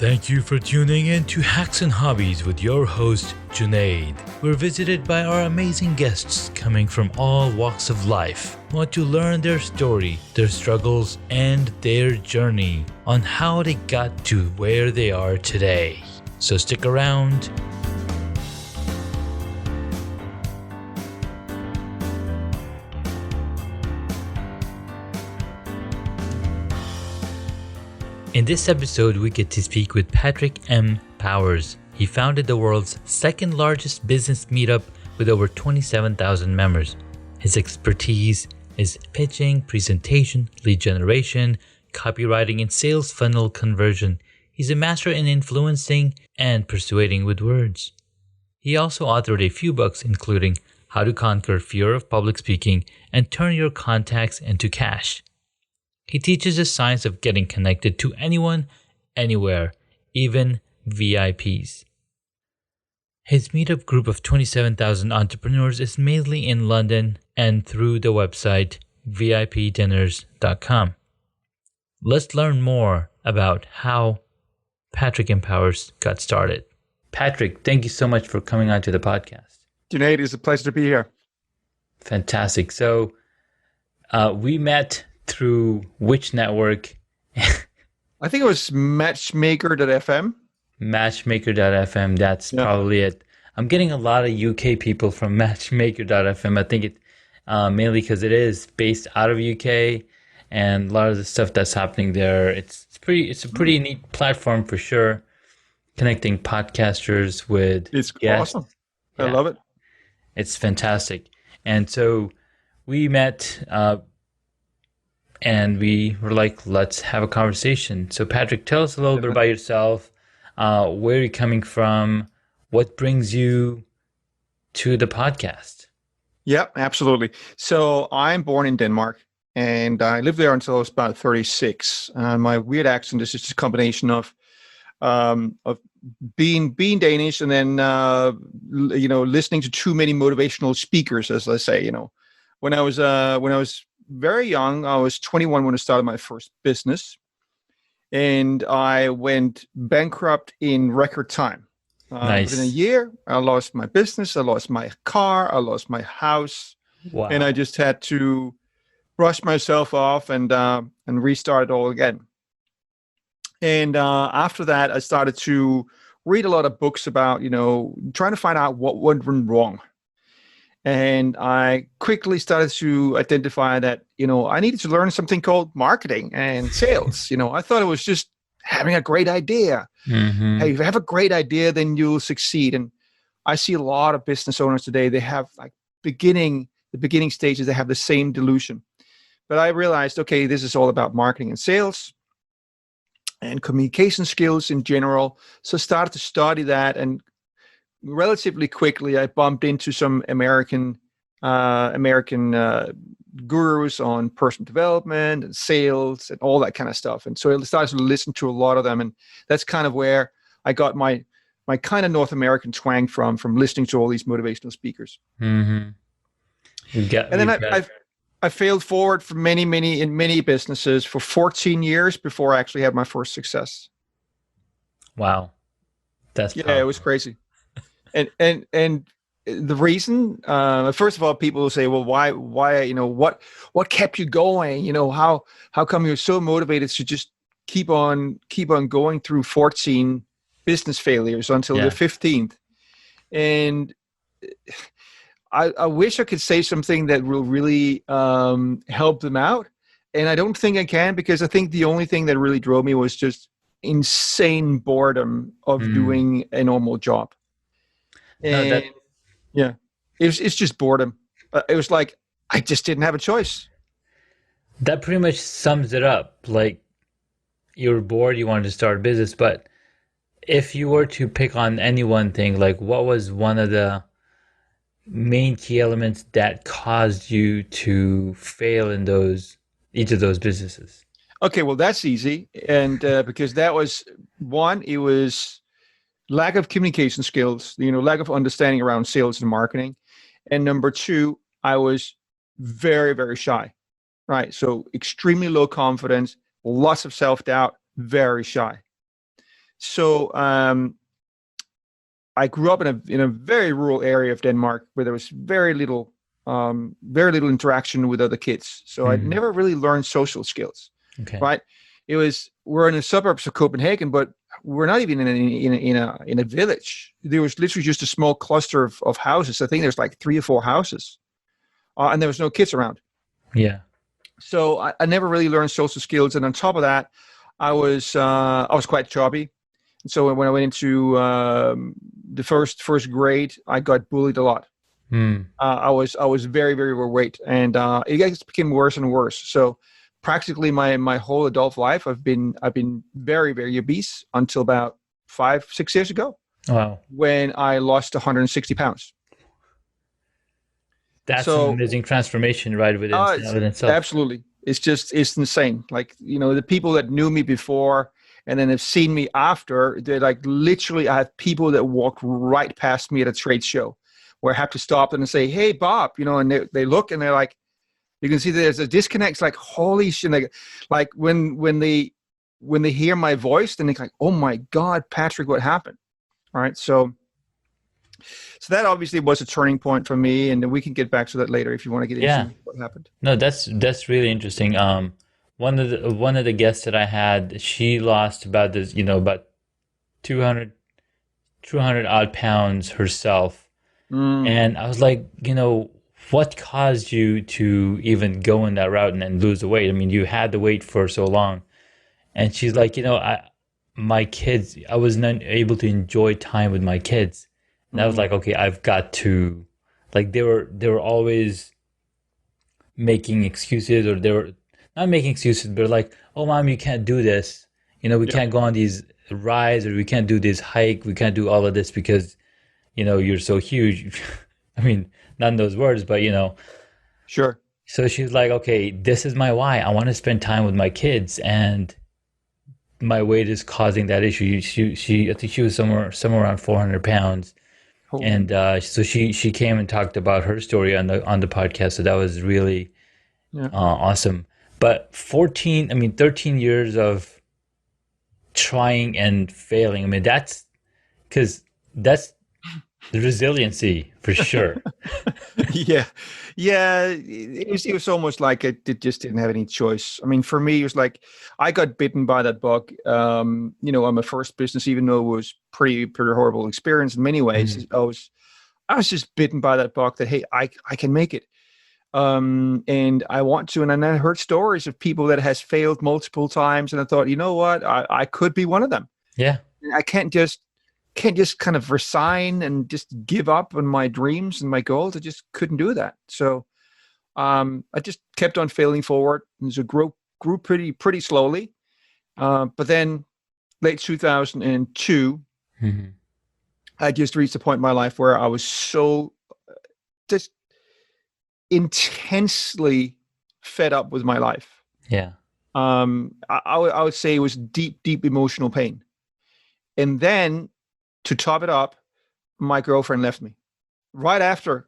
Thank you for tuning in to Hacks and Hobbies with your host, Junaid. We're visited by our amazing guests coming from all walks of life. Want to learn their story, their struggles, and their journey on how they got to where they are today. So stick around. In this episode, we get to speak with Patrick M. Powers. He founded the world's second largest business meetup with over 27,000 members. His expertise is pitching, presentation, lead generation, copywriting, and sales funnel conversion. He's a master in influencing and persuading with words. He also authored a few books, including How to Conquer Fear of Public Speaking and Turn Your Contacts into Cash. He teaches the science of getting connected to anyone, anywhere, even VIPs. His meetup group of 27,000 entrepreneurs is mainly in London and through the website vipdinners.com. Let's learn more about how Patrick M. Powers got started. Patrick, thank you so much for coming on to the podcast. Junaid, it's a pleasure to be here. Fantastic. So we met through which network? I think it was matchmaker.fm. Matchmaker.fm, that's probably it. I'm getting a lot of UK people from matchmaker.fm. I think it mainly because it is based out of UK, and a lot of the stuff that's happening there, it's a pretty neat platform for sure, connecting podcasters with It's guests. awesome. I love it. It's fantastic. And so we met and we were like, let's have a conversation. So Patrick, tell us a little bit about yourself, where you're coming from, what brings you to the podcast. Yeah, absolutely. So I'm born in Denmark, and I lived there until I was about 36. My weird accent is just a combination of being Danish and then listening to too many motivational speakers, as I say. When I was very young, I was 21 when I started my first business, and I went bankrupt in record time. Nice. Within a year, I lost my business, I lost my car, I lost my house. Wow. And I just had to brush myself off and restart it all again. And after that, I started to read a lot of books about, trying to find out what went wrong. And I quickly started to identify that, I needed to learn something called marketing and sales. I thought it was just having a great idea. Mm-hmm. Hey, if you have a great idea, then you'll succeed. And I see a lot of business owners today, they have like the beginning stages, they have the same delusion. But I realized, okay, this is all about marketing and sales and communication skills in general. So I started to study that, and relatively quickly, I bumped into some American gurus on personal development and sales and all that kind of stuff. And so I started to listen to a lot of them, and that's kind of where I got my kind of North American twang from listening to all these motivational speakers. Mm-hmm. I failed forward for many businesses for 14 years before I actually had my first success. Wow, that's powerful. Yeah, it was crazy. And the reason, first of all, people will say, well, why, what kept you going? How come you're so motivated to just keep on going through 14 business failures until the 15th? And I wish I could say something that will really help them out. And I don't think I can, because I think the only thing that really drove me was just insane boredom of doing a normal job. And it's just boredom. It was like, I just didn't have a choice. That pretty much sums it up. Like, you were bored, you wanted to start a business, but if you were to pick on any one thing, like what was one of the main key elements that caused you to fail in each of those businesses? Okay, well, that's easy. And because that was one, it was lack of communication skills, lack of understanding around sales and marketing. And number two, I was very, very shy, right? So extremely low confidence, lots of self-doubt, very shy. So I grew up in a very rural area of Denmark where there was very little interaction with other kids. So I Mhm. never really learned social skills. Okay. Right? We're in the suburbs of Copenhagen, but we're not even in a village. There was literally just a small cluster of houses. I think there's like 3 or 4 houses, and there was no kids around. Yeah. So I never really learned social skills. And on top of that, I was quite chubby. So when I went into the first grade, I got bullied a lot. Mm. I was very very overweight, and it just became worse and worse. So practically my whole adult life, I've been very very obese until about 5-6 years ago, Wow. when I lost 160 pounds. That's an So amazing transformation right it's within itself. absolutely, it's insane. Like, the people that knew me before and then have seen me after, they're like, literally, I have people that walk right past me at a trade show where I have to stop them and say, "Hey, Bob," and they look and they're like, you can see there's a disconnect. It's like, holy shit. Like when they hear my voice, then they're like, "Oh my God, Patrick, what happened?" All right. So that obviously was a turning point for me. And then we can get back to that later if you want to get Yeah. into what happened. No, that's really interesting. One of the guests that I had, she lost about this, about 200 200 odd pounds herself. Mm, And I was like, what caused you to even go in that route and lose the weight? I mean, you had the weight for so long. And she's like, my kids, I was not able to enjoy time with my kids. And I was mm, like, okay, I've got to, like, they were always making excuses, or they were not making excuses, but like, oh, mom, you can't do this. We yeah, can't go on these rides, or we can't do this hike. We can't do all of this because, you're so huge. I mean, not in those words, but sure. so she's like, okay, this is my why. I want to spend time with my kids, and my weight is causing that issue. I think she was somewhere around 400 pounds, Holy, and so she came and talked about her story on the podcast. So that was really yeah. awesome. But 13 years of trying and failing. I mean, that's the resiliency for sure. Yeah, yeah. It was almost like it just didn't have any choice. I mean, for me, it was like I got bitten by that bug. On my first business, even though it was pretty horrible experience in many ways, Mhm. I was just bitten by that bug that, hey, I can make it. And I want to. And then I heard stories of people that has failed multiple times, and I thought, you know what, I could be one of them. Yeah, I can't just kind of resign and just give up on my dreams and my goals. I just couldn't do that. So I just kept on failing forward, and so grew pretty slowly. But then late 2002, hmm, I just reached a point in my life where I was so just intensely fed up with my life. yeah, I would say it was deep emotional pain. And then to top it up, my girlfriend left me right after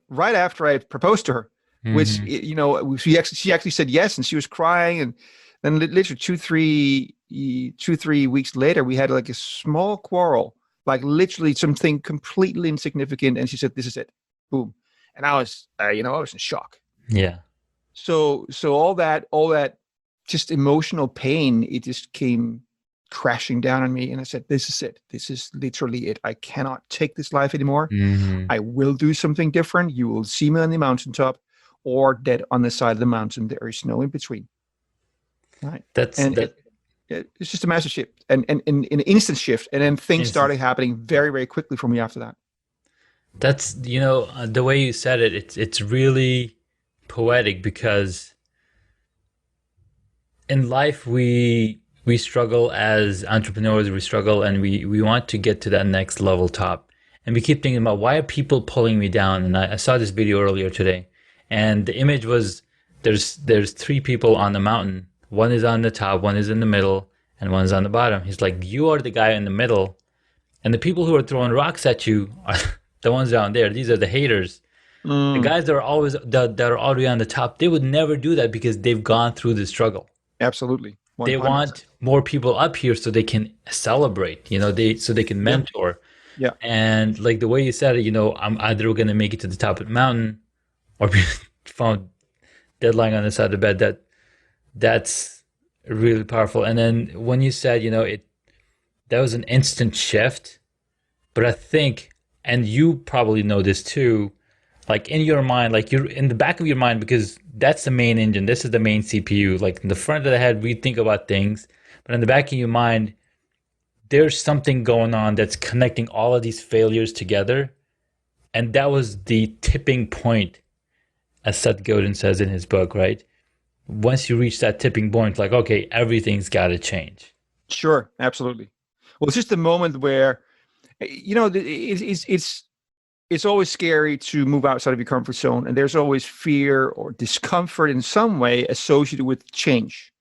I proposed to her, which, hmm, she actually said yes, and she was crying. And then literally 2-3 weeks later, we had like a small quarrel, like literally something completely insignificant, and she said, "This is it, boom." And I was, I was in shock. yeah. So all that just emotional pain, it just came crashing down on me, and I said, "This is it. This is literally it. I cannot take this life anymore. Hmm. I will do something different. You will see me on the mountaintop or dead on the side of the mountain. There is no in between." Right. That's And that it's just a massive shift, and an instant shift. And then things started instance. happening very, very quickly for me after that. That's the way you said it. It's really poetic because in life we struggle as entrepreneurs. We struggle, and we want to get to that next level top. And we keep thinking about, why are people pulling me down? And I saw this video earlier today, and the image was, there's three people on the mountain. One is on the top, one is in the middle, and one is on the bottom. He's like, you are the guy in the middle, and the people who are throwing rocks at you are the ones down there. These are the haters. The Mm, guys that are already on the top, they would never do that because they've gone through the struggle. absolutely. They 100%. want more people up here so they can celebrate, so they can Yeah. mentor. Yeah. And like the way you said it, I'm either going to make it to the top of the mountain or be found dead lying on the side of the bed. That's really powerful. And then when you said, that was an instant shift, but I think, and you probably know this too, like in your mind, like you're in the back of your mind, because that's the main engine. This is the main CPU. Like in the front of the head, we think about things, but in the back of your mind, there's something going on that's connecting all of these failures together. And that was the tipping point, as Seth Godin says in his book, right? Once you reach that tipping point, like, okay, everything's got to change. Sure. Absolutely. Well, it's just the moment where, it's always scary to move outside of your comfort zone, and there's always fear or discomfort in some way associated with change.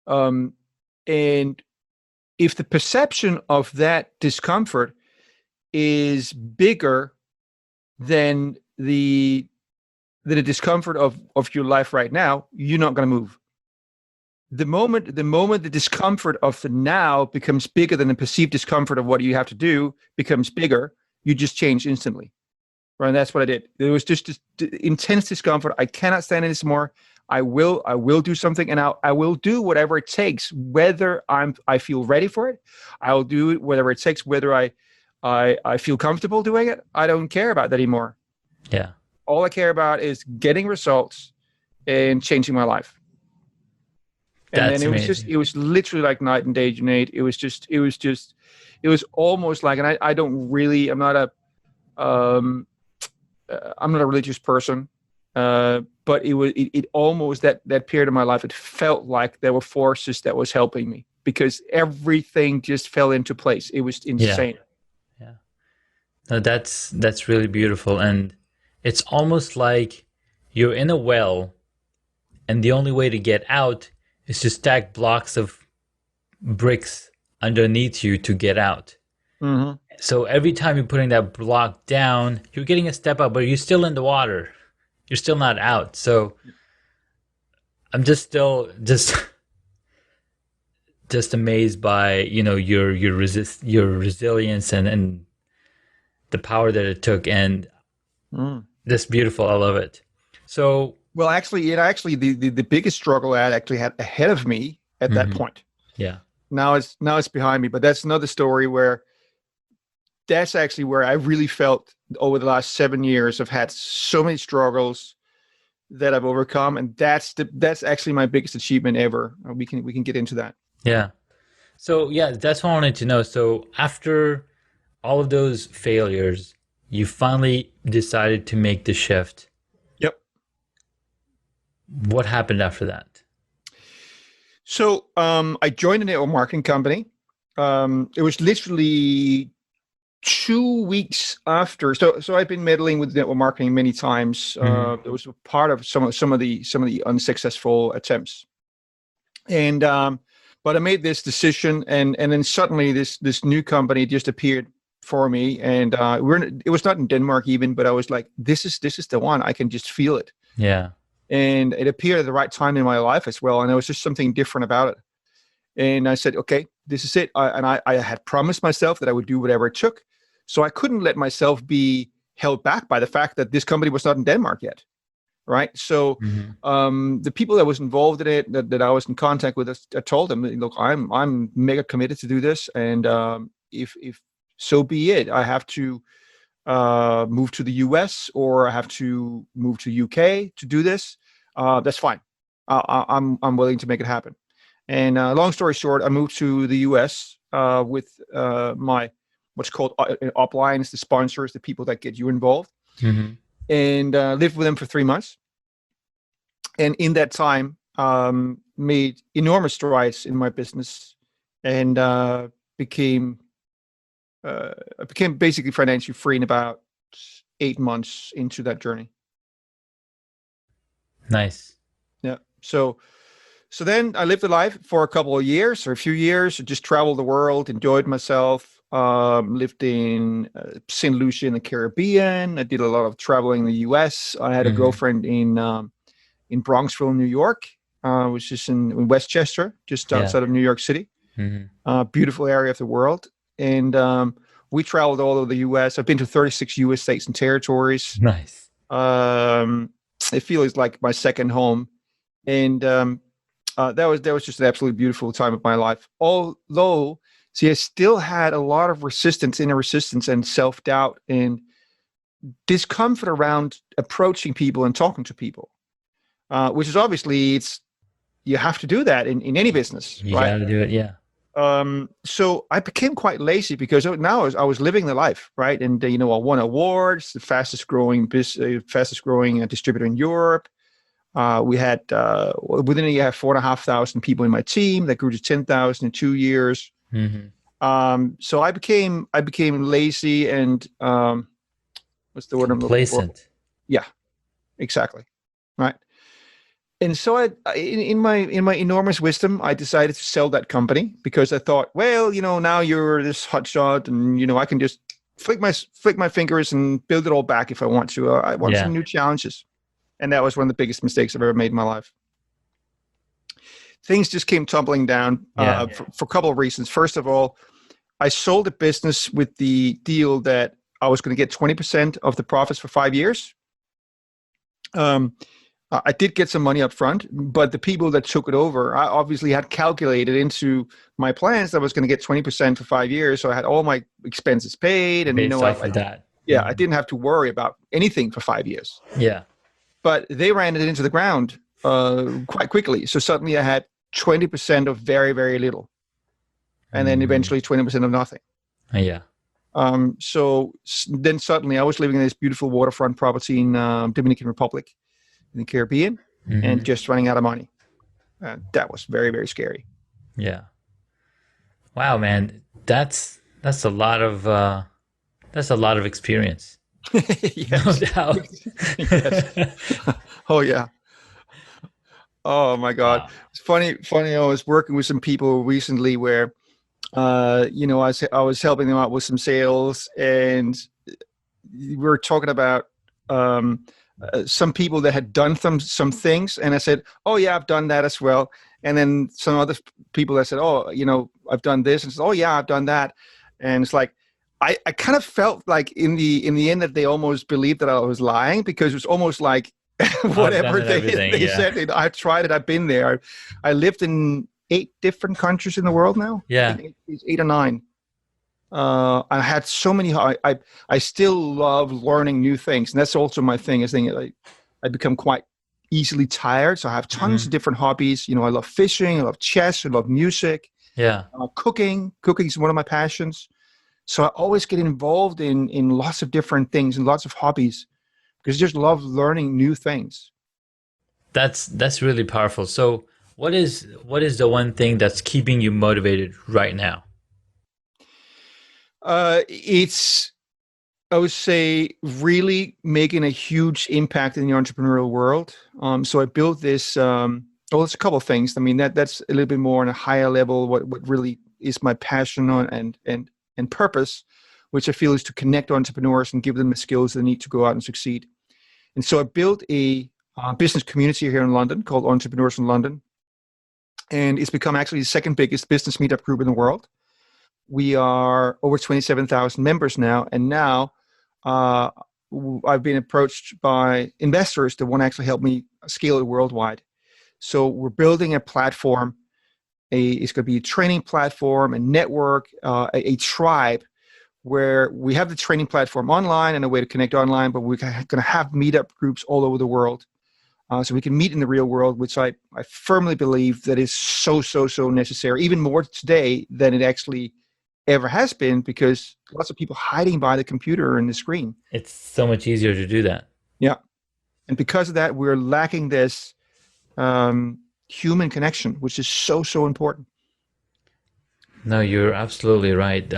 And if the perception of that discomfort is bigger than the discomfort of your life right now, you're not going to move. The moment the discomfort of the now becomes bigger than the perceived discomfort of what you have to do becomes bigger, you just change instantly. Right? And that's what I did. There was just this intense discomfort. I cannot stand it anymore. I will do something, and I will do whatever it takes, whether I feel ready for it. I will do it whatever it takes, whether I feel comfortable doing it. I don't care about that anymore. Yeah. All I care about is getting results and changing my life. And That's then amazing. it was literally like night and day, Junaid. It was almost like, and I don't really, I'm not a religious person, but it almost, that period of my life, it felt like there were forces that was helping me, because everything just fell into place. It was insane. Yeah. No, that's really beautiful. And it's almost like you're in a well, and the only way to get out is to stack blocks of bricks underneath you to get out. Mm-hmm. So every time you're putting that block down, you're getting a step up, but you're still in the water. You're still not out. So I'm just amazed by, your resilience and the power that it took, and that's beautiful. I love it. So well, actually, the biggest struggle I actually had ahead of me at that point. Yeah. Now it's behind me, but that's another story where that's actually where I really felt over the last 7 years I've had so many struggles that I've overcome, and that's actually my biggest achievement ever. We can get into that. Yeah. So yeah, that's what I wanted to know. So after all of those failures, you finally decided to make the shift. Yep. What happened after that? So I joined a network marketing company. It was literally 2 weeks after. So I've been meddling with network marketing many times. It was a part of some of the unsuccessful attempts. And but I made this decision, and then suddenly this new company just appeared for me, and it was not in Denmark even, but I was like, this is the one. I can just feel it. Yeah. And it appeared at the right time in my life as well, and there was just something different about it. And I said, okay, this is it. I had promised myself that I would do whatever it took, so I couldn't let myself be held back by the fact that this company was not in Denmark yet, right? So the people that was involved in it, that I was in contact with, I told them, look, I'm mega committed to do this, and if so be it, I have to move to the US, or I have to move to UK to do this. That's fine. I'm willing to make it happen. And long story short, I moved to the US with my what's called uplines, the sponsors, the people that get you involved, and lived with them for 3 months. And in that time, made enormous strides in my business, and became basically financially free in about 8 months into that journey. Nice. Yeah. So then I lived a life for a couple of years, or a few years, just traveled the world, enjoyed myself, lived in St. Lucia in the Caribbean. I did a lot of traveling in the US. I had a girlfriend in Bronxville, New York. which is in Westchester, just Yeah. outside of New York City. Hmm. Beautiful area of the world. And we traveled all over the U.S. I've been to 36 U.S. states and territories. Nice. It feels like my second home. And that was just an absolutely beautiful time of my life. Although, see, I still had a lot of resistance, inner resistance, and self-doubt and discomfort around approaching people and talking to people, which is obviously you have to do that in any business, You right? got to do it. Yeah. So I became quite lazy because now I was living the life, right? And I won awards, the fastest growing distributor in Europe. We had within a year 4,500 people in my team that grew to 10,000 in 2 years. Hmm. So I became lazy and what's the word I'm looking for? Complacent. Yeah, exactly. Right. And so in my enormous wisdom, I decided to sell that company because I thought, well, now you're this hotshot, and I can just flick my fingers and build it all back if I want to. I want Yeah. some new challenges, and that was one of the biggest mistakes I've ever made in my life. Things just came tumbling down Yeah. for a couple of reasons. First of all, I sold a business with the deal that I was going to get 20% of the profits for 5 years. I did get some money up front, but the people that took it over, I obviously had calculated into my plans that I was going to get 20% for 5 years. So I had all my expenses paid, and Based off of that. I didn't have to worry about anything for 5 years. Yeah. But they ran it into the ground quite quickly. So suddenly I had 20% of very, very little, and then eventually 20% of nothing. Yeah. So then suddenly I was living in this beautiful waterfront property in Dominican Republic in the Caribbean, and just running out of money. That was very, very scary. Yeah. Wow, man, that's a lot of experience. No Yes. doubt. Yes. Oh yeah. Oh my God. Wow. It's funny. I was working with some people recently where, I was helping them out with some sales, and we were talking about some people that had done some things, and I said, "Oh yeah, I've done that as well." And then some other people that said, "Oh, I've done this," and said, "Oh yeah, I've done that." And it's like I kind of felt like in the end that they almost believed that I was lying, because it was almost like I've done whatever it, everything. they Yeah. said, I've tried it, I've been there. I lived in 8 different countries in the world now. Yeah. I think eight or nine. I had so many. I still love learning new things, and that's also my thing. I become quite easily tired, so I have tons of different hobbies. I love fishing, I love chess, I love music, Yeah. cooking. Cooking is one of my passions. So I always get involved in lots of different things and lots of hobbies because I just love learning new things. That's really powerful. So what is the one thing that's keeping you motivated right now? It's, I would say, really making a huge impact in the entrepreneurial world. So I built this. Well, it's a couple of things. I mean, that's a little bit more on a higher level. What really is my passion on and purpose, which I feel is to connect entrepreneurs and give them the skills they need to go out and succeed. And so I built a business community here in London called Entrepreneurs in London, and it's become actually the second biggest business meetup group in the world. We are over 27,000 members now, and now uh, I've been approached by investors that want to actually help me scale it worldwide. So we're building a platform. It's going to be a training platform, a network, a tribe, where we have the training platform online and a way to connect online, but we're going to have meetup groups all over the world. So we can meet in the real world, which I firmly believe that is so necessary, even more today than it actually ever has been, because lots of people hiding by the computer and the screen. It's so much easier to do that. Yeah. And because of that, we're lacking this human connection, which is so important. No, you're absolutely right.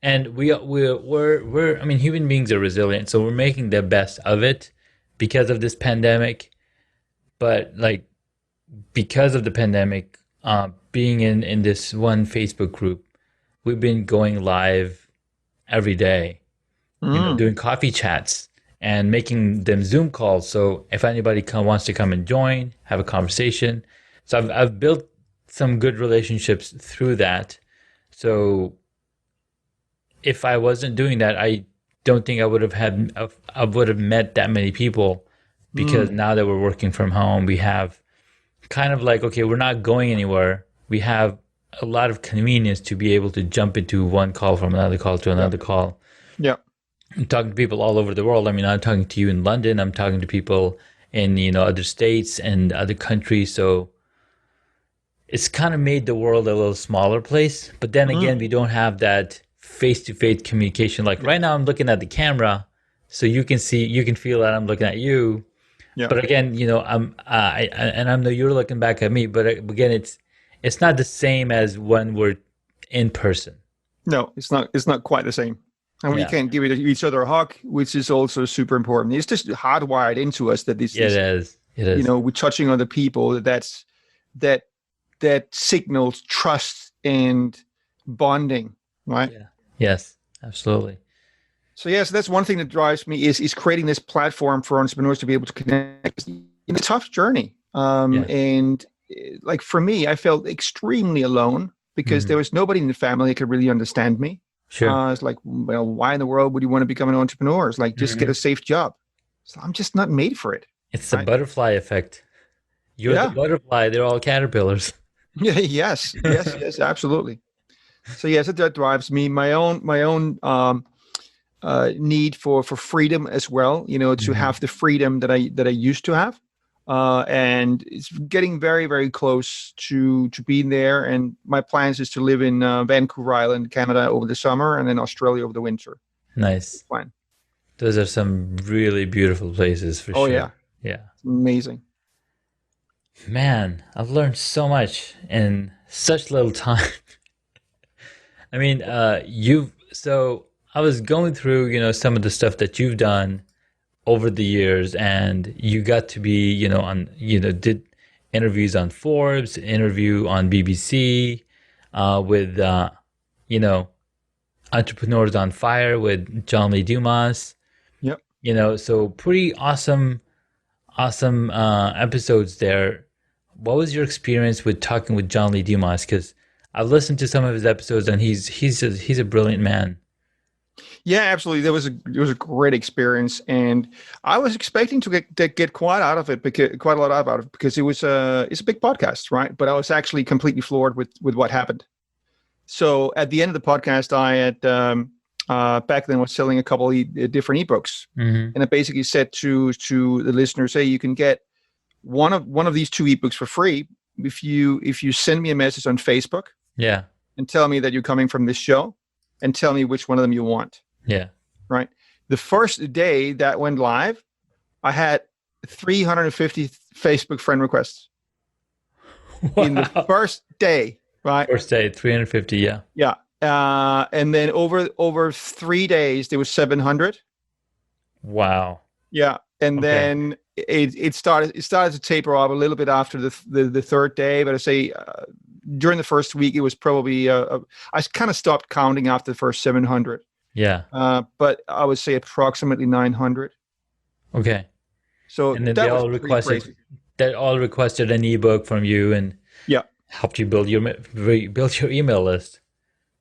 And we're I mean, human beings are resilient, so we're making the best of it because of this pandemic. But like, because of the pandemic, being in this one Facebook group, we've been going live every day, Mm. doing coffee chats. and making them Zoom calls. So if anybody wants to come and join, have a conversation. So I've built some good relationships through that. So if I wasn't doing that, I don't think I would have met that many people, because now that we're working from home, we have kind of like, okay, we're not going anywhere. We have a lot of convenience to be able to jump into one call from another call to another call. Yeah. I'm talking to people all over the world. I mean, I'm talking to you in London. I'm talking to people in, other states and other countries. So it's kind of made the world a little smaller place. But then again, we don't have that face-to-face communication. Like right now, I'm looking at the camera, so you can feel that I'm looking at you. Yeah. But again, I know you're looking back at me. But again, it's not the same as when we're in person. No, it's not. It's not quite the same. And we can't give each other a hug, which is also super important. It's just hardwired into us that this It is. we're touching other people. That signals trust and bonding, right? Yeah. Yes, absolutely. So yes, that's one thing that drives me is creating this platform for entrepreneurs to be able to connect. It's a tough journey, and like for me, I felt extremely alone because there was nobody in the family that could really understand me. Sure. It's like, well, why in the world would you want to become an entrepreneur? It's like, just get a safe job. So I'm just not made for it. It's the butterfly effect. You're the butterfly. They're all caterpillars. Yeah. Yes. Absolutely. So yes, that drives me. My own need for freedom as well. To have the freedom that I used to have. And it's getting very, very close to being there. And my plans is to live in Vancouver Island, Canada over the summer, and then Australia over the winter. Nice. Fine. Those are some really beautiful places for sure. Oh yeah. Yeah. Amazing. Man, I've learned so much in such little time. I mean, so I was going through, some of the stuff that you've done over the years, and you got to be, did interviews on Forbes, interview on BBC, with, Entrepreneurs on Fire with John Lee Dumas. Yep. So pretty awesome episodes there. What was your experience with talking with John Lee Dumas? Because I've listened to some of his episodes, and he's a brilliant man. Yeah, absolutely. It was a great experience, and I was expecting to get quite a lot out of it because it's a big podcast, right? But I was actually completely floored with what happened. So at the end of the podcast, I had back then was selling a couple of different ebooks, and I basically said to the listeners, "Hey, you can get one of these 2 ebooks for free if you send me a message on Facebook, and tell me that you're coming from this show, and tell me which one of them you want." Yeah. Right. The first day that went live, I had 350 Facebook friend requests. Wow. In the first day, right? First day, 350. Yeah. Yeah. And then over 3 days, there was 700. Wow. Yeah. And then it started to taper off a little bit after the third day, but I say during the first week, it was probably I kind of stopped counting after the first 700. Yeah. But I would say approximately 900. Okay. So and then they all requested an ebook from you, and helped you build your email list.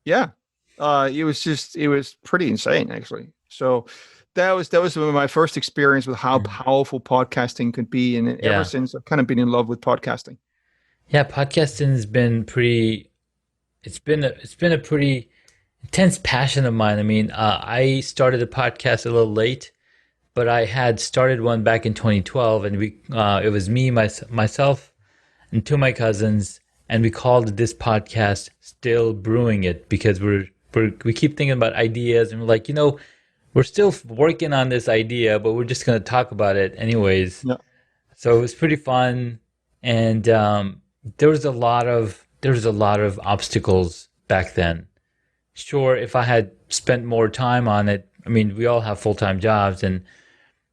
Yeah. It was pretty insane, actually. So that was my first experience with how powerful podcasting could be, and ever since I've kind of been in love with podcasting. Yeah, podcasting has been it's been a pretty intense passion of mine. I mean, I started a podcast a little late, but I had started one back in 2012, and it was me, myself, and 2 of my cousins, and we called this podcast "Still Brewing It" because we keep thinking about ideas, and we're like, we're still working on this idea, but we're just going to talk about it anyways. Yeah. So it was pretty fun, and there was a lot of obstacles back then. Sure, if I had spent more time on it, I mean, we all have full-time jobs, and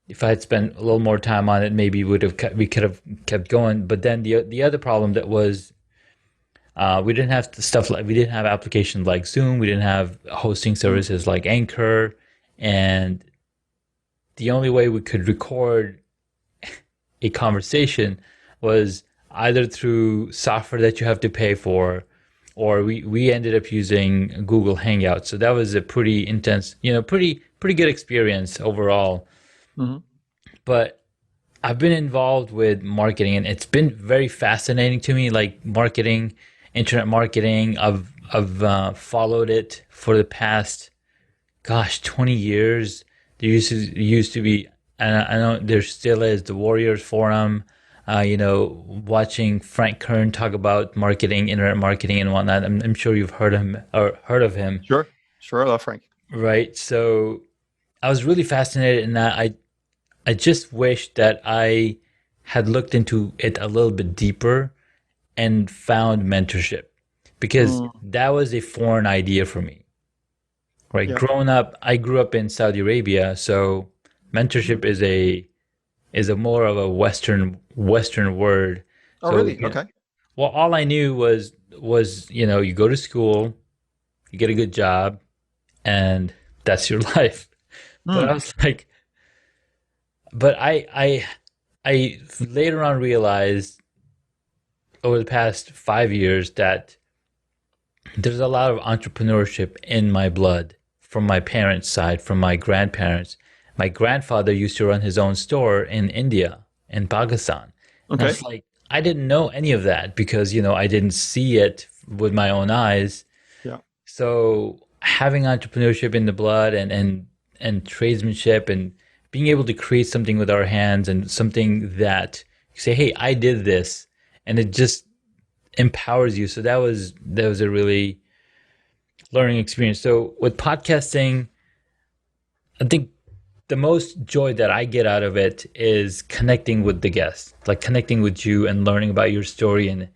if I had spent a little more time on it, maybe we could have kept going. But then the other problem that was, we didn't have we didn't have applications like Zoom, we didn't have hosting services like Anchor, and the only way we could record a conversation was either through software that you have to pay for, or we ended up using Google Hangouts. So that was a pretty intense, pretty good experience overall. Mm-hmm. But I've been involved with marketing, and it's been very fascinating to me, like marketing, internet marketing. I've followed it for the past, 20 years. There used to be, and I know there still is, the Warriors Forum. Watching Frank Kern talk about marketing, internet marketing, and whatnot. I'm sure you've heard of him, Sure, I love Frank. right? So I was really fascinated in that. I just wish that I had looked into it a little bit deeper and found mentorship, because that was a foreign idea for me. Right. Yeah. Growing up, I grew up in Saudi Arabia, so mentorship is a more of a Western word. Oh, So, really? Okay. well, all I knew was you go to school, you get a good job, and that's your life. But I Mm. was like, but I later on realized over the past 5 years that there's a lot of entrepreneurship in my blood from my parents' side, from my grandparents. My grandfather used to run his own store in India and Pakistan. And I Okay. was like, I didn't know any of that because, I didn't see it with my own eyes. Yeah. So having entrepreneurship in the blood and tradesmanship and being able to create something with our hands and something that you say, hey, I did this, and it just empowers you. So that was a really learning experience. So with podcasting, I think the most joy that I get out of it is connecting with the guests, like connecting with you and learning about your story and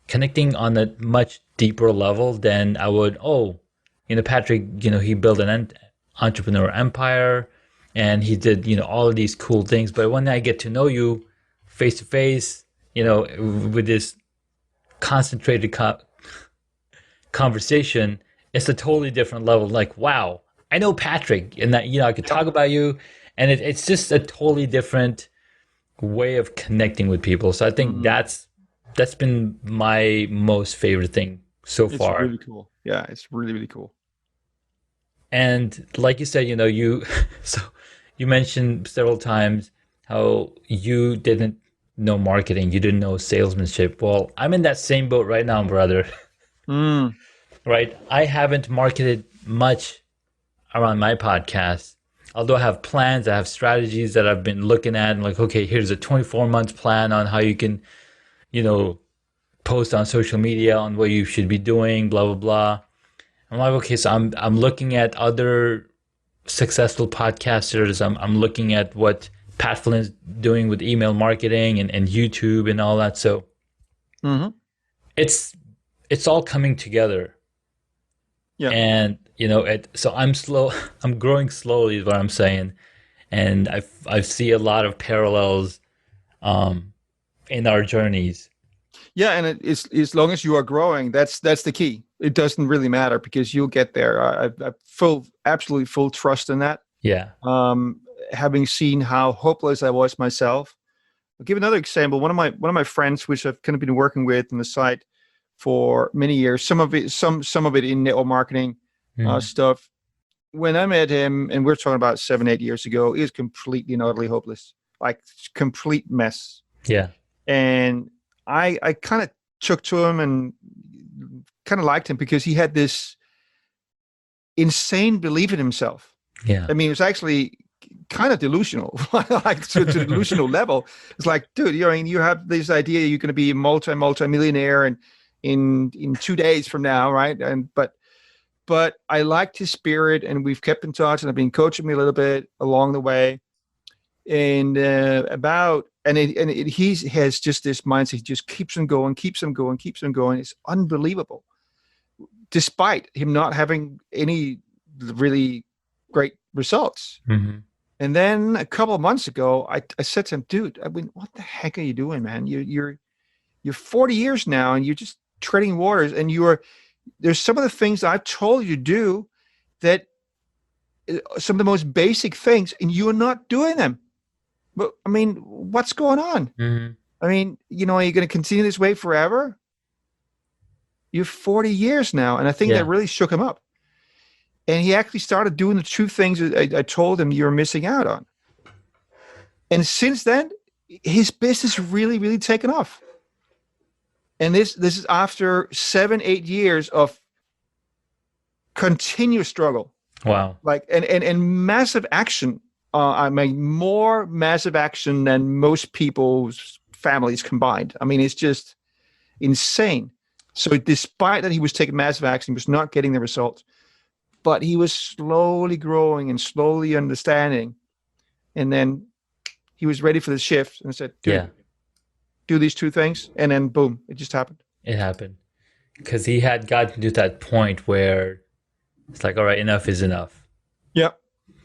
connecting on a much deeper level than I would. Oh, Patrick, he built an entrepreneur empire and he did, all of these cool things. But when I get to know you face to face, with this concentrated conversation, it's a totally different level. Like, wow, I know Patrick, and that I could talk about you, and it's just a totally different way of connecting with people. So I think Mm. that's been my most favorite thing so It's far. really cool. Yeah, it's really, really cool. And like you said, you so you mentioned several times how you didn't know marketing, you didn't know salesmanship. Well, I'm in that same boat right now, brother. Mm. Right? I haven't marketed much around my podcast. Although I have plans, I have strategies that I've been looking at, and like, okay, here's a 24-month plan on how you can, you know, post on social media on what you should be doing, blah blah blah. I'm like, okay, so I'm looking at other successful podcasters. I'm looking at what Pat Flynn's doing with email marketing and YouTube and all that. So Hmm. it's it's all coming together. Yeah. And so I'm slow. I'm growing slowly, is what I'm saying, and I see a lot of parallels um, in our journeys. Yeah, and it's as long as you are growing, that's the key. It doesn't really matter because you'll get there. I absolutely full trust in that. Yeah. Um, Having seen how hopeless I was myself. I'll give another example. One of my friends, which I've kind of been working with on the site for many years, some of it in network marketing Mm. stuff. When I met him, and we're talking about 7-8 years ago, he was completely and utterly hopeless, like complete mess. Yeah. And I kind of took to him and kind of liked him because he had this insane belief in himself. Yeah. I mean, it was actually kind of delusional, like to delusional level. It's like, dude, you have this idea you're going to be a multi-millionaire and in 2 days from now, right? And but I liked his spirit, and we've kept in touch, and I've been coaching me a little bit along the way. And he has just this mindset. He just keeps on going, keeps on going, keeps on going. It's unbelievable, despite him not having any really great results. Hmm. And then a couple of months ago, I said to him, dude, I mean, what the heck are you doing, man? You're 40 years now, and you're just treading waters, and there's some of the things I've told you to do that some of the most basic things, and you're not doing them. But I mean, what's going on? Mm-hmm. I mean, are you going to continue this way forever? You're 40 years now, and I think that Yeah. really shook him up. And he actually started doing the two things that I told him you're missing out on. And since then, his business really, really taken off. And this is after 7-8 years of continuous struggle. Wow. Like and massive action. I mean, more massive action than most people's families combined. I mean, it's just insane. So despite that he was taking massive action, he was not getting the results, but he was slowly growing and slowly understanding. And then he was ready for the shift and said, dude, do these two things. And then boom, it just happened. It happened. Because he had gotten to that point where it's like, all right, enough is enough. Yeah,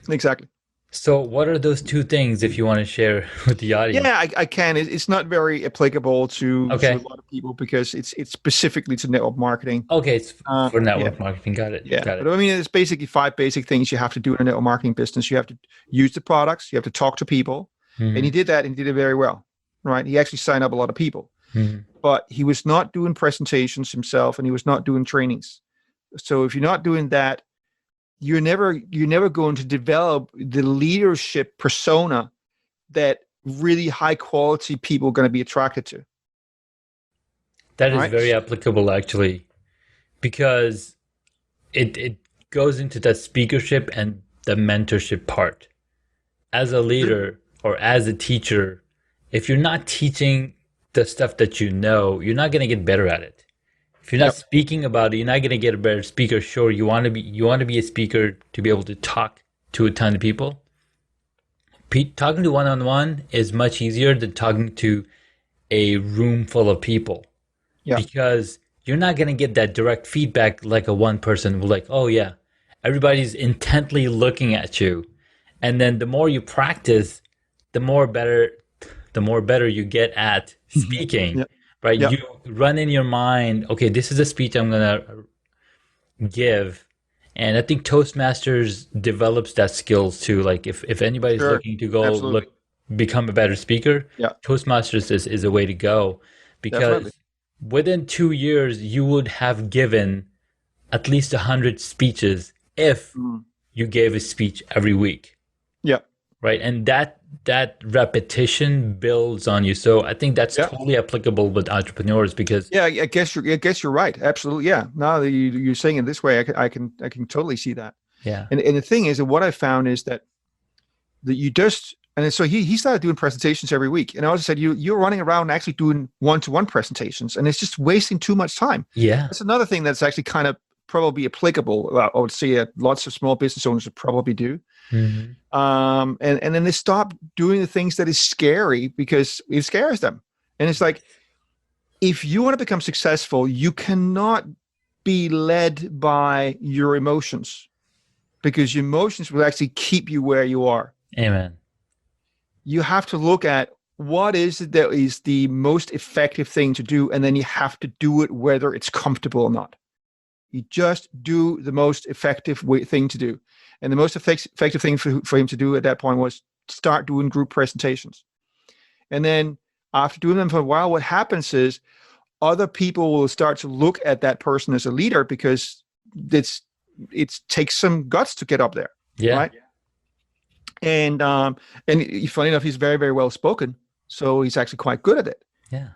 exactly. So what are those two things, if you want to share with the audience? Yeah, I can. It's not very applicable to a lot of people because it's specifically to network marketing. Okay, it's for network marketing. Got it. Yeah, Got it. but I mean, it's basically 5 basic things you have to do in a network marketing business. You have to use the products. You have to talk to people. Mm-hmm. And he did that and he did it very well, right? He actually signed up a lot of people. Mm-hmm. But he was not doing presentations himself and he was not doing trainings. So if you're not doing that, you're never going to develop the leadership persona that really high quality people are going to be attracted to. That is very applicable, actually, because it goes into that speakership and the mentorship part. As a leader or as a teacher, if you're not teaching the stuff that you know, you're not going to get better at it. If you're not speaking about it, you're not going to get a better speaker. Sure, you want to be a speaker to be able to talk to a ton of people. Talking to one-on-one is much easier than talking to a room full of people. Yeah. Because you're not going to get that direct feedback like a one person will, like, oh yeah, everybody's intently looking at you. And then the more you practice, the more better you get at speaking. Right? You run in your mind, okay, this is a speech I'm going to give. And I think Toastmasters develops that skills too. Like if anybody's looking to go become a better speaker, Toastmasters is a way to go, because within 2 years, you would have given at least 100 speeches if you gave a speech every week. Yeah. Right. And that repetition builds on you. So I think that's totally applicable with entrepreneurs, because I guess you're right. Absolutely. Yeah. Now that you're saying it this way, I can totally see that. Yeah. And the thing is that what I found is that you just, and so he started doing presentations every week. And I also said, you're running around actually doing one-to-one presentations, and it's just wasting too much time. Yeah. That's another thing that's actually kind of probably applicable. I would say lots of small business owners would probably do. Mm-hmm. And then they stop doing the things that is scary because it scares them. And it's like, if you want to become successful, you cannot be led by your emotions, because your emotions will actually keep you where you are. Amen. You have to look at what is it that is the most effective thing to do, and then you have to do it whether it's comfortable or not. You just do the most effective thing to do. And the most effective thing for him to do at that point was start doing group presentations. And then after doing them for a while, what happens is other people will start to look at that person as a leader, because it takes some guts to get up there. Yeah. Right. And funny enough, he's very, very well spoken. So he's actually quite good at it. Yeah.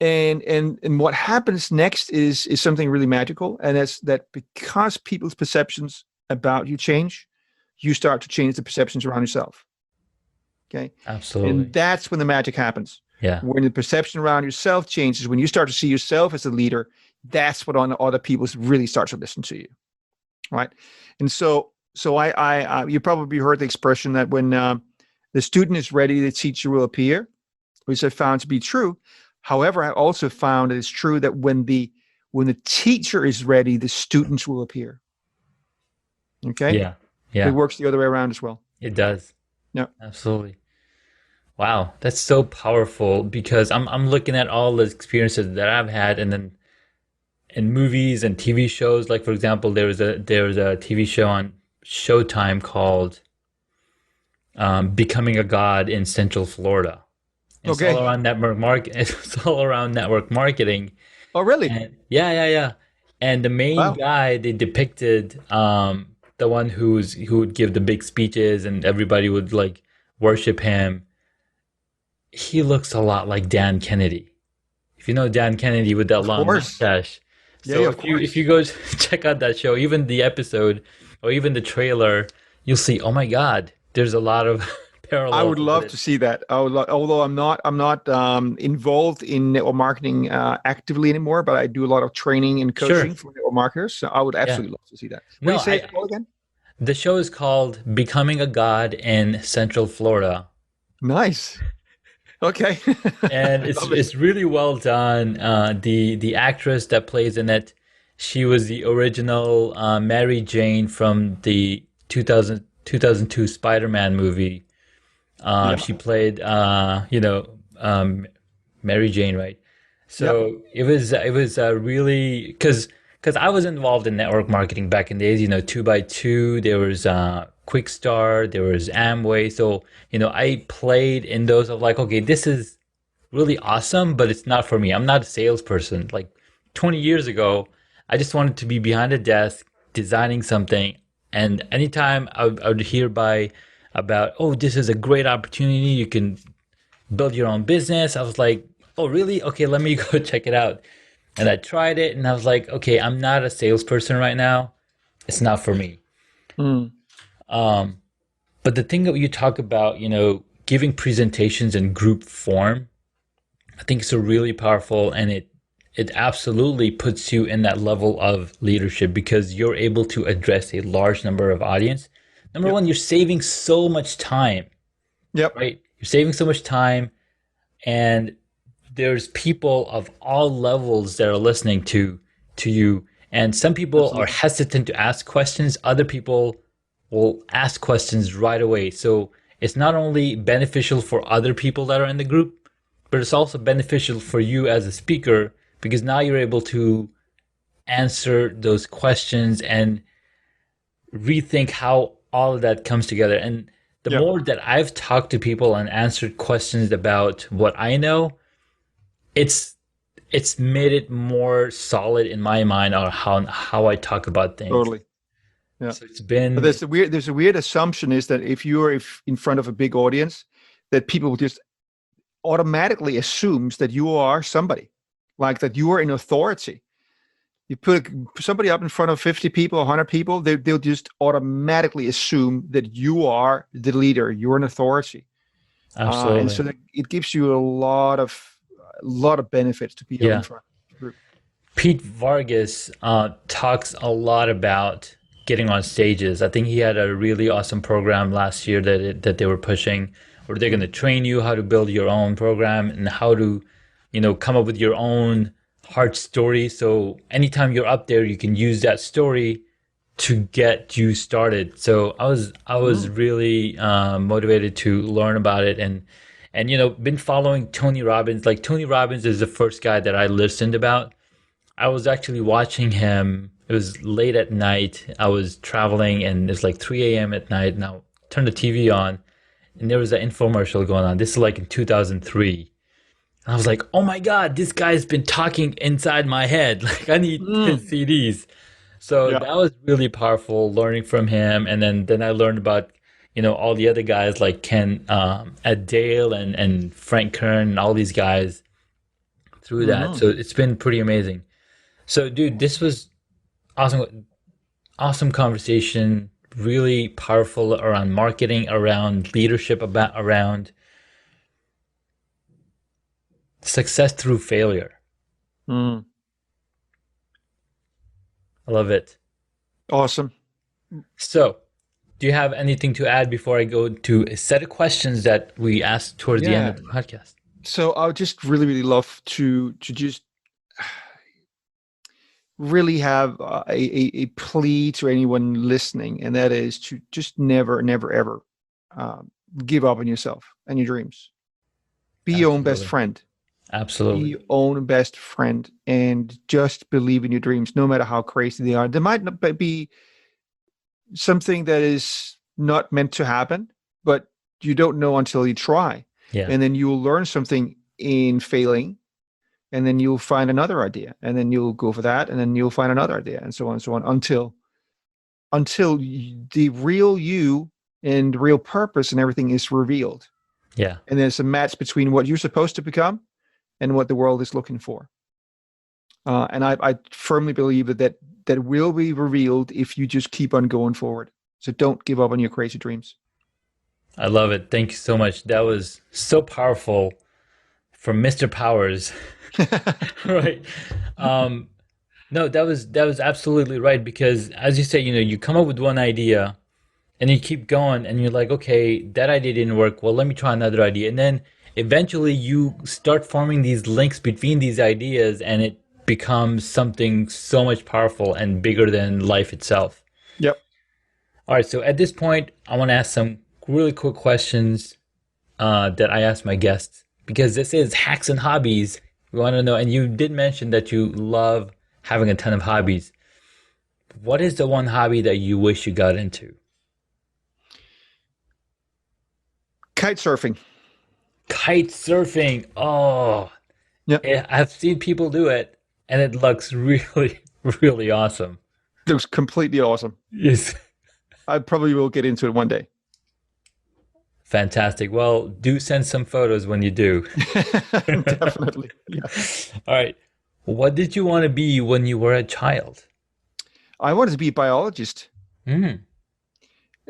And what happens next is something really magical. And that's that because people's perceptions about you change, you start to change the perceptions around yourself. Okay. Absolutely. And that's when the magic happens. Yeah. When the perception around yourself changes, when you start to see yourself as a leader, that's what other people really start to listen to you. Right. And so I you probably heard the expression that when the student is ready, the teacher will appear, which I found to be true. However, I also found it's true that when the teacher is ready, the students will appear. Okay. Yeah. Yeah. It works the other way around as well. It does. Yeah. Absolutely. Wow, that's so powerful, because I'm looking at all the experiences that I've had, and then in movies and TV shows. Like, for example, there was a TV show on Showtime called Becoming a God in Central Florida. It's all Okay. around network market. It's all around network marketing. Oh, really? And yeah. And the main Wow. guy they depicted, the one who would give the big speeches and everybody would like worship him. He looks a lot like Dan Kennedy. If you know Dan Kennedy with that Of long course. mustache. Yeah, yeah, So of if you course. go check out that show, even the episode or even the trailer, you'll see, oh my God, there's a lot of I parallels would with love it. to see that. Although I'm not involved in network marketing actively anymore, but I do a lot of training and Sure. coaching for network marketers. So I would Yeah. absolutely love to see that. What do No, you say it's I called again? the show is called Becoming a God in Central Florida. Nice. Okay. And I love it. it's really well done. The actress that plays in it, she was the original Mary Jane from the 2002 Spider-Man movie. Yeah. She played, Mary Jane, right? Yep. So it was really because I was involved in network marketing back in the days. You know, two by two. There was Quick Start. There was Amway. So I played in those of like, okay, this is really awesome, but it's not for me. I'm not a salesperson. Like 20 years ago, I just wanted to be behind a desk designing something. And anytime I would hear about, oh, this is a great opportunity. You can build your own business. I was like, oh, really? Okay, let me go check it out. And I tried it and I was like, okay, I'm not a salesperson right now. It's not for me. Mm. Um, but the thing that you talk about, giving presentations in group form, I think it's a really powerful and it absolutely puts you in that level of leadership because you're able to address a large number of audience. Number Yep. one, you're saving so much time, Yep. right? You're saving so much time and there's people of all levels that are listening to you. And some people are Absolutely. hesitant to ask questions. Other people will ask questions right away. So it's not only beneficial for other people that are in the group, but it's also beneficial for you as a speaker because now you're able to answer those questions and rethink how all of that comes together. And the Yep. more that I've talked to people and answered questions about what I know, it's it's made it more solid in my mind on how I talk about things. Totally. Yeah. So it's But been there's a weird assumption is that if in front of a big audience, that people just automatically assumes that you are somebody, like that you are an authority. You put somebody up in front of 50 people, 100 people, they'll just automatically assume that you are the leader, you're an authority, and absolutely. so that it gives you a lot of benefits to be up in Yeah. front of the group. Pete Vargas talks a lot about getting on stages. I think he had a really awesome program last year that they were pushing, where they're going to train you how to build your own program and how to, come up with your own heart story. So anytime you're up there, you can use that story to get you started. So I was Mm. really motivated to learn about it and been following Tony Robbins. Like Tony Robbins is the first guy that I listened about. I was actually watching him. It was late at night. I was traveling and it's like 3 a.m. at night. Now turn the TV on and there was an infomercial going on. This is like in 2003. And I was like, oh my God, this guy's been talking inside my head. Like I need his Mm. CDs. So Yeah. that was really powerful learning from him. And then I learned about, all the other guys like Ken Dale and Frank Kern and all these guys through that. Hmm. So it's been pretty amazing. So dude, this was awesome conversation, really powerful around marketing, around leadership, about around success through failure. Mm. I love it. Awesome. So, do you have anything to add before I go to a set of questions that we asked towards the end Yeah. of the podcast? So I would just really, really love to just really have a plea to anyone listening, and that is to just never, never, ever um, give up on yourself and your dreams. Be your own best Absolutely. friend. Be Absolutely. your own best friend, and just believe in your dreams, no matter how crazy they are. They might not be something that is not meant to happen, but you don't know until you try. Yeah. And then you'll learn something in failing, and then you'll find another idea, and then you'll go for that, and then you'll find another idea, and so on until the real you and the real purpose and everything is revealed. Yeah. And there's a match between what you're supposed to become and what the world is looking for. And I firmly believe that will be revealed if you just keep on going forward. So don't give up on your crazy dreams. I love it. Thank you so much. That was so powerful from Mr. Powers. Right. No, that was absolutely right, because as you say, you come up with one idea and you keep going and you're like, okay, that idea didn't work. Well, let me try another idea. And then eventually you start forming these links between these ideas, and it becomes something so much powerful and bigger than life itself. Yep. All right. So at this point, I want to ask some really quick questions that I ask my guests, because this is Hacks and Hobbies. We want to know, and you did mention that you love having a ton of hobbies. What is the one hobby that you wish you got into? Kite surfing. Kite surfing. Oh, Yep. yeah, I've seen people do it, and it looks really, really awesome. It was completely awesome. Yes. I probably will get into it one day. Fantastic. Well, do send some photos when you do. Definitely. Yeah. All right. What did you want to be when you were a child? I wanted to be a biologist. Mm.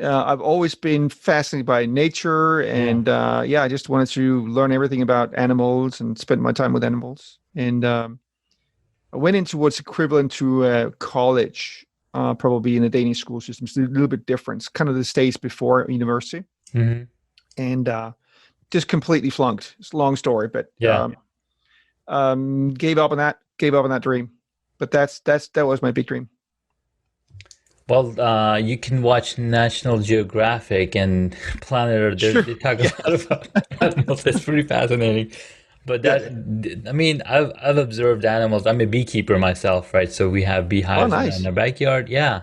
I've always been fascinated by nature, and I just wanted to learn everything about animals and spend my time with animals. And I went into what's equivalent to college, probably in the Danish school system. It's a little bit different. It's kind of the stage before university. Mm-hmm. And just completely flunked. It's a long story, but Yeah. gave up on that dream. But that was my big dream. Well, you can watch National Geographic and Planet Earth. Sure. They talk a lot about animals. It's pretty fascinating. But I mean, I've observed animals. I'm a beekeeper myself, right? So we have beehives nice. in our backyard. Yeah.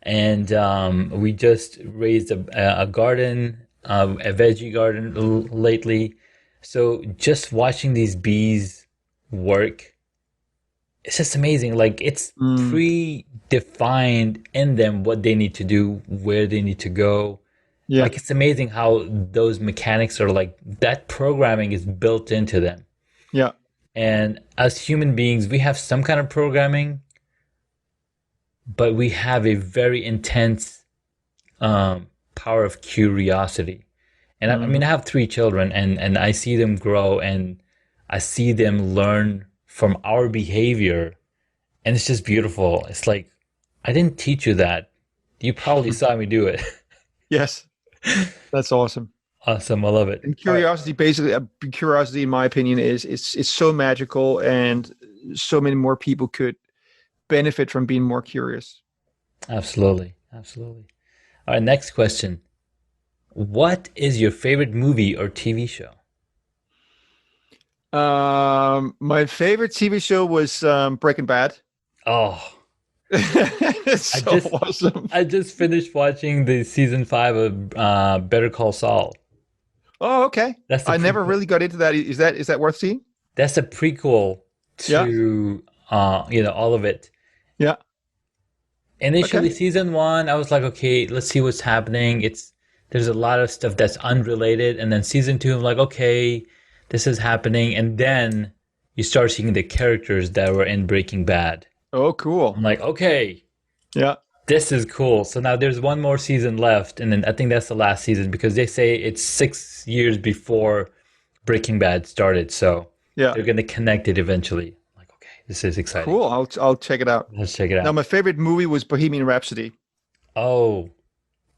And we just raised a garden, a veggie garden lately. So just watching these bees work, it's just amazing. Like, it's predefined in them what they need to do, where they need to go. Yeah. Like, it's amazing how those mechanics are, like, that programming is built into them. Yeah. And as human beings, we have some kind of programming, but we have a very intense power of curiosity. And I mean, I have 3 children, and I see them grow, and I see them learn from our behavior, and it's just beautiful. It's like, I didn't teach you that. You probably saw me do it. Yes. That's awesome. Awesome. I love it. And curiosity, basically, curiosity, in my opinion, is so magical, and so many more people could benefit from being more curious. Absolutely. Absolutely. All right, next question. What is your favorite movie or TV show? My favorite TV show was Breaking Bad. Oh, It's so awesome. I just finished watching the season 5 of Better Call Saul. Oh, okay. That's the I never prequel. really got into that. Is that worth seeing? That's a prequel to all of it. Yeah. Initially, Okay. season 1, I was like, okay, let's see what's happening. There's a lot of stuff that's unrelated, and then season 2, I'm like, okay, this is happening, and then you start seeing the characters that were in Breaking Bad. Oh, cool. I'm like, okay, Yeah. this is cool. So now there's one more season left, and then I think that's the last season, because they say it's 6 years before Breaking Bad started, so Yeah. they're gonna connect it eventually. I'm like, okay, this is exciting. Cool. I'll check it out. Let's check it Now, out. my favorite movie was Bohemian Rhapsody. Oh,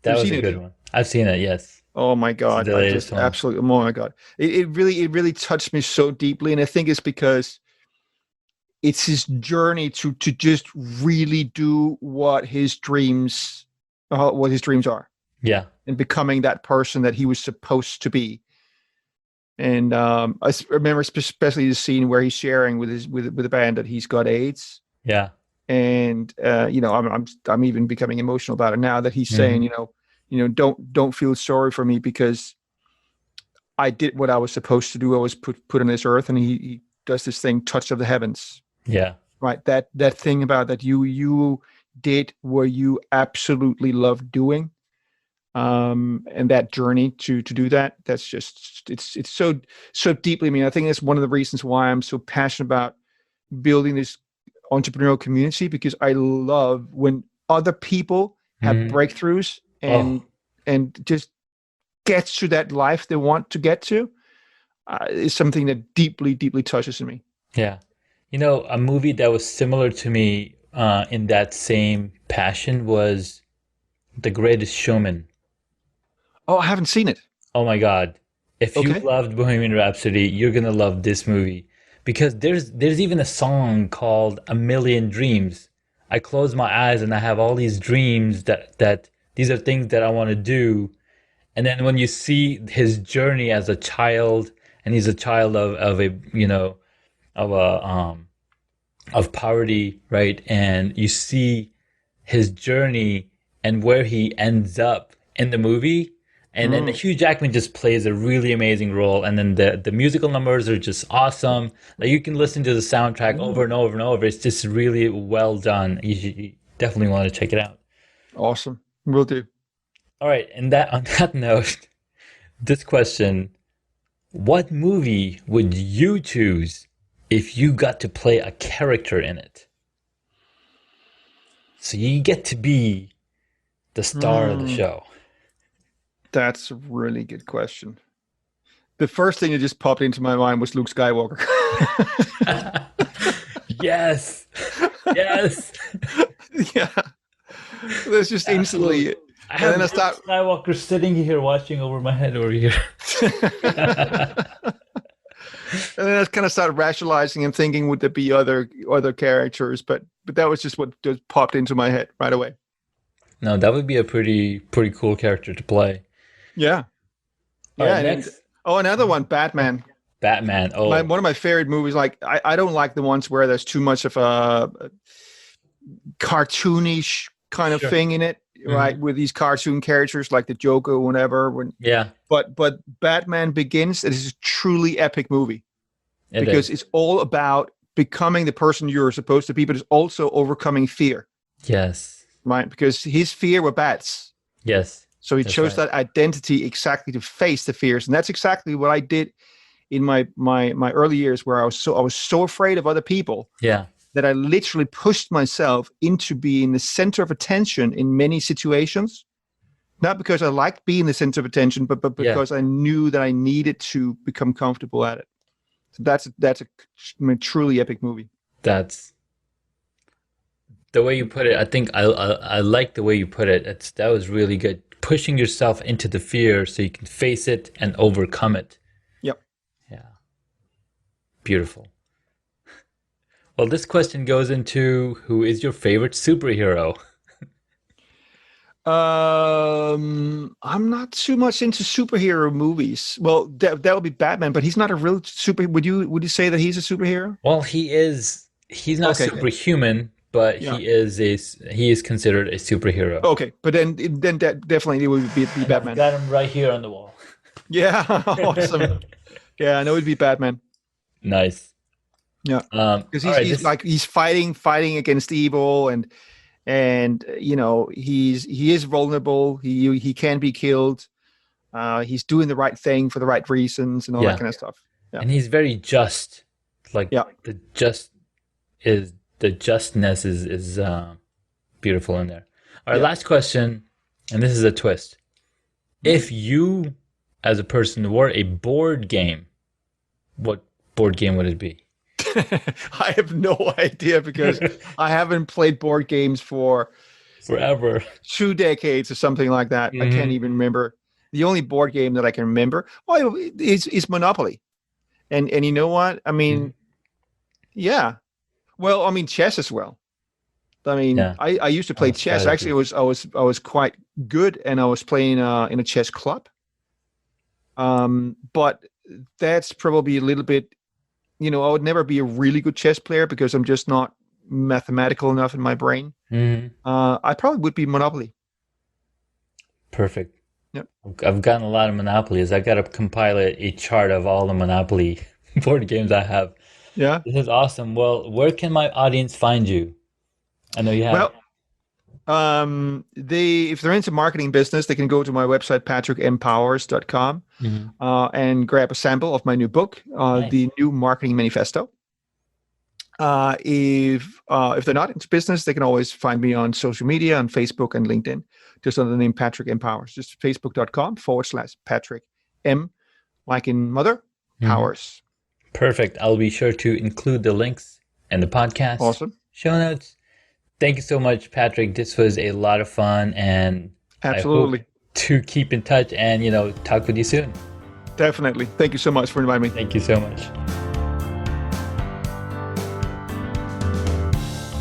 that You've was seen a it? good one. I've seen it, yes. Oh my God. The I latest just one. absolutely, oh my God. It really touched me so deeply. And I think it's because it's his journey to just really do what his dreams are, Yeah. and becoming that person that he was supposed to be. And remember especially the scene where he's sharing with the band that he's got AIDS. Yeah. And I'm even becoming emotional about it now that he's saying, Mhm. don't feel sorry for me because I did what I was supposed to do. I was put on this earth, and he does this thing, touch of the heavens, Yeah. right? That thing about that you did what you absolutely love doing, and that journey to do that. That's just it's so deeply. I mean, I think that's one of the reasons why I'm so passionate about building this entrepreneurial community, because I love when other people have Mhm. breakthroughs Oh, and just gets to that life they want to get to. Is something that deeply, deeply touches me. yeah. A movie that was similar to me in that same passion was The Greatest Showman. Oh, I haven't seen it. Oh my God. If you Okay. loved Bohemian Rhapsody, you're gonna love this movie. Because there's even a song called A Million Dreams. I close my eyes and I have all these dreams that these are things that I want to do. And then when you see his journey as a child, and he's a child of a, of a of poverty, right? And you see his journey and where he ends up in the movie. And then Mm. Hugh Jackman just plays a really amazing role. And then the musical numbers are just awesome. Like you can listen to the soundtrack over Mm. and over and over. It's just really well done. You definitely want to check it out. Awesome. Will do. All right. And that on that note, this question, what movie would you choose if you got to play a character in it? So you get to be the star of the Mm. show. That's a really good question. The first thing that just popped into my mind was Luke Skywalker. Yes. Yes. Yeah. That's just instantly. Absolutely. And I have then I Luke start. Skywalker sitting here watching over my head over here. And then I kind of started rationalizing and thinking, would there be other characters? But that was just what just popped into my head right away. No, that would be a pretty cool character to play. Yeah, All yeah, right, and next. oh, another one, Batman. Batman. My Oh, one of my favorite movies. Like I don't like the ones where there's too much of a cartoonish kind of sure. thing in it, right? Hmm. With these cartoon characters like the Joker or whatever. Yeah, But Batman Begins, it is a truly epic movie it because is. it's all about becoming the person you're supposed to be, but it's also overcoming fear, Yes. right? Because his fear were bats. Yes. So he That's chose right. that identity exactly to face the fears. And that's exactly what I did in my early years, where I was so afraid of other people Yeah. that I literally pushed myself into being the center of attention in many situations. Not because I liked being the center of attention, but Yeah. because I knew that I needed to become comfortable at it. So that's a truly epic movie. That's the way you put it. I think I like the way you put it. That was really good. Pushing yourself into the fear so you can face it and overcome it. Yep. Yeah. Beautiful. Well, this question goes into who is your favorite superhero? I'm not too much into superhero movies. Well, that would be Batman, but he's not a real super. Would you say that he's a superhero? Well, he's not Okay. superhuman, but Yeah. he is considered a superhero. Okay, but then that definitely it would be And I've Batman. got him right here on the wall. Yeah, awesome. Yeah, I know it'd be Batman. Nice. Yeah, because All he's right, he's this like he's fighting against evil, and he is vulnerable. He can be killed. He's doing the right thing for the right reasons and all that yeah, kind of stuff. Yeah, and he's very just. Like yeah, the just is the justness is beautiful in there. All right, yeah. last question, and this is a twist. If you, as a person, were a board game, what board game would it be? I have no idea because I haven't played board games for Forever. 2 decades or something like that. I can't Hmm. even remember. The only board game that I can remember, is Monopoly. And you know what? I mean, yeah. Well, I mean, chess as well. I mean, Yeah. I used to play Oh, chess. Actually, strategy. I was quite good, and I was playing in a chess club. But that's probably a little bit. I would never be a really good chess player because I'm just not mathematical enough in my brain, I probably would be Monopoly. Perfect. Yep. I've gotten a lot of Monopolies. I got to compile a chart of all the Monopoly board games I have. Yeah. This is awesome. Well, where can my audience find you? I know you have. Well, if they're into marketing business, they can go to my website, patrickmpowers.com, and grab a sample of my new book, Nice. The New Marketing Manifesto. If they're not into business, they can always find me on social media, on Facebook and LinkedIn, just under the name Patrick M. Powers. Just facebook.com/Patrick M, like in mother, Powers. Perfect. I'll be sure to include the links and the podcast show notes. Thank you so much, Patrick. This was a lot of fun, and absolutely. I hope to keep in touch and, talk with you soon. Definitely. Thank you so much for inviting me. Thank you so much.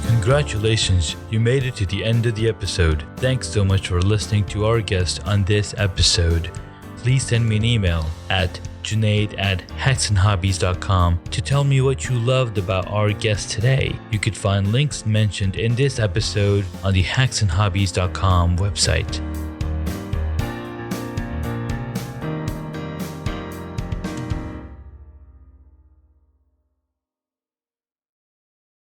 Congratulations, you made it to the end of the episode. Thanks so much for listening to our guest on this episode. Please send me an email at junaid@hacksandhobbies.com to tell me what you loved about our guest today. You could find links mentioned in this episode on the hacksandhobbies.com website.